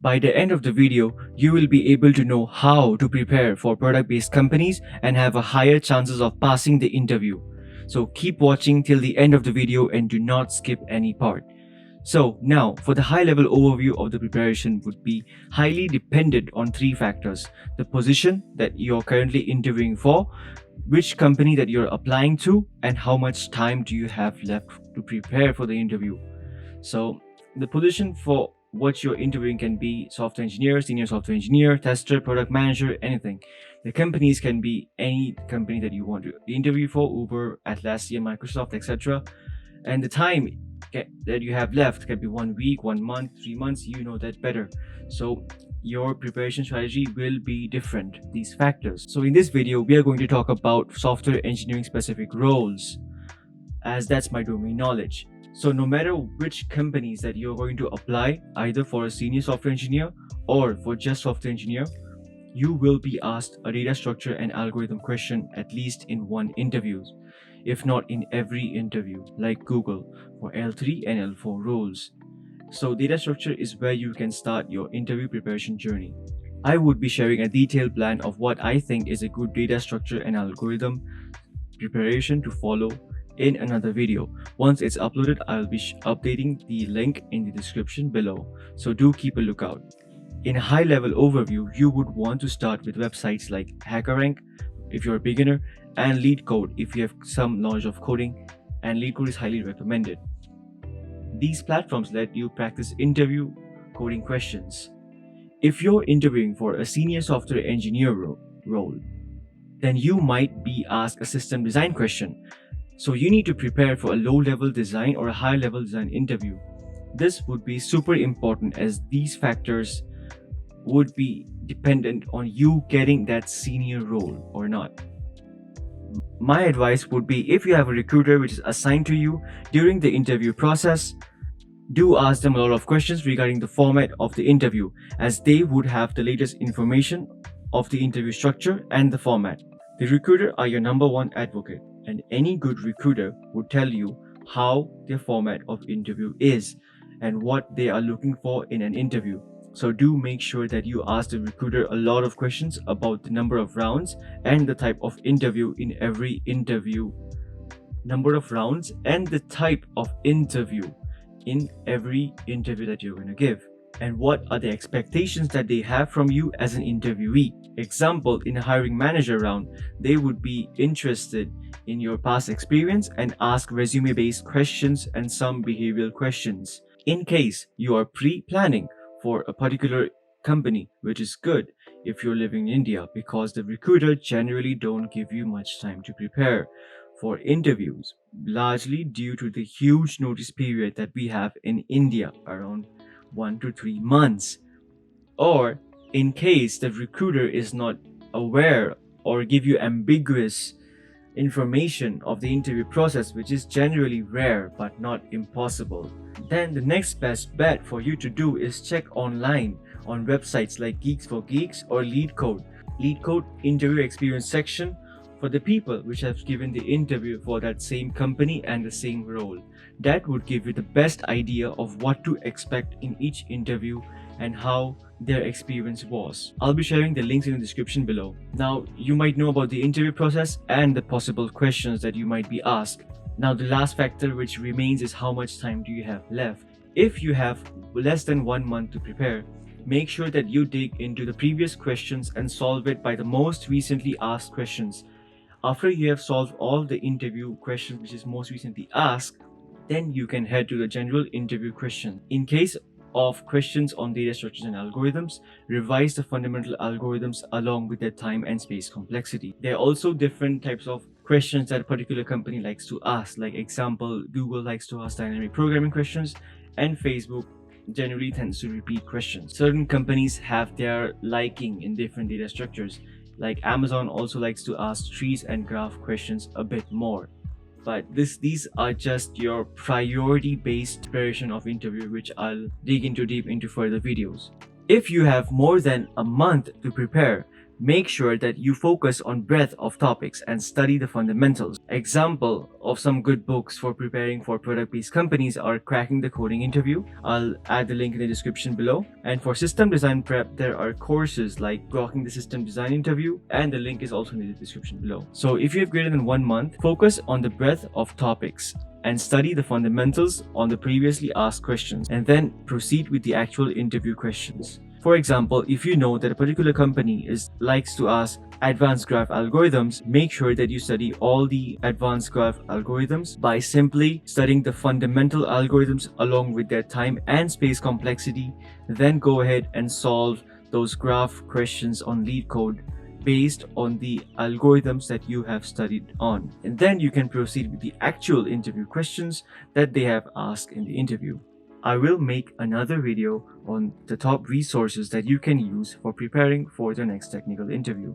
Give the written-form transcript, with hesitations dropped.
By the end of the video, you will be able to know how to prepare for product-based companies and have a higher chances of passing the interview. So keep watching till the end of the video and do not skip any part. So now, for the high-level overview of the preparation would be highly dependent on three factors: the position that you're currently interviewing for, which company that you're applying to, and how much time do you have left to prepare for the interview. So the position for what you're interviewing can be software engineer, senior software engineer, tester, product manager, anything. The companies can be any company that you want to interview for: Uber, Atlassian, Microsoft, etc. And the time that you have left can be 1 week, 1 month, 3 months. You know that better. So your preparation strategy will be different, these factors. So in this video, we are going to talk about software engineering specific roles, as that's my domain knowledge. So no matter which companies that you're going to apply, either for a senior software engineer or for just software engineer, you will be asked a data structure and algorithm question at least in one interview, if not in every interview, like Google for L3 and L4 roles. So data structure is where you can start your interview preparation journey. I would be sharing a detailed plan of what I think is a good data structure and algorithm preparation to follow in another video. Once it's uploaded, I'll be updating the link in the description below, so do keep a lookout. In a high-level overview, you would want to start with websites like HackerRank if you're a beginner, and LeetCode if you have some knowledge of coding, and LeetCode is highly recommended. These platforms let you practice interview coding questions. If you're interviewing for a senior software engineer role, then you might be asked a system design question. So you need to prepare for a low-level design or a high-level design interview. This would be super important, as these factors would be dependent on you getting that senior role or not. My advice would be, if you have a recruiter which is assigned to you during the interview process, do ask them a lot of questions regarding the format of the interview, as they would have the latest information of the interview structure and the format. The recruiter are your number one advocate, and any good recruiter would tell you how their format of interview is and what they are looking for in an interview. So do make sure that you ask the recruiter a lot of questions about the number of rounds and the type of interview in every interview. Number of rounds and the type of interview in every interview that you're going to give. And what are the expectations that they have from you as an interviewee. Example, in a hiring manager round, they would be interested in your past experience and ask resume-based questions and some behavioral questions. In case you are pre-planning for a particular company, which is good if you're living in India, because the recruiter generally don't give you much time to prepare for interviews, largely due to the huge notice period that we have in India, around 1 to 3 months. Or in case the recruiter is not aware or give you ambiguous information of the interview process, which is generally rare but not impossible, then the next best bet for you to do is check online on websites like Geeks for Geeks or LeetCode. LeetCode interview experience section for the people which have given the interview for that same company and the same role. That would give you the best idea of what to expect in each interview and how their experience was. I'll be sharing the links in the description below. Now, you might know about the interview process and the possible questions that you might be asked. Now, the last factor which remains is how much time do you have left. If you have less than 1 month to prepare, make sure that you dig into the previous questions and solve it by the most recently asked questions. After you have solved all the interview questions which is most recently asked, then you can head to the general interview question. In case of questions on data structures and algorithms, revise the fundamental algorithms along with their time and space complexity. There are also different types of questions that a particular company likes to ask. Like example, Google likes to ask dynamic programming questions, and Facebook generally tends to repeat questions. Certain companies have their liking in different data structures. Like Amazon also likes to ask trees and graph questions a bit more. But these are just your priority-based preparation of interview, which I'll dig into deep into further videos. If you have more than a month to prepare, Make sure that you focus on breadth of topics and study the fundamentals. Example of some good books for preparing for product-based companies are Cracking the Coding Interview. I'll add the link in the description below. And for system design prep, there are courses like Grokking the System Design Interview, and the link is also in the description below. So if you have greater than 1 month, focus on the breadth of topics and study the fundamentals on the previously asked questions, and then proceed with the actual interview questions. For example, if you know that a particular company likes to ask advanced graph algorithms, make sure that you study all the advanced graph algorithms by simply studying the fundamental algorithms along with their time and space complexity. Then go ahead and solve those graph questions on LeetCode based on the algorithms that you have studied on. And then you can proceed with the actual interview questions that they have asked in the interview. I will make another video on the top resources that you can use for preparing for the next technical interview.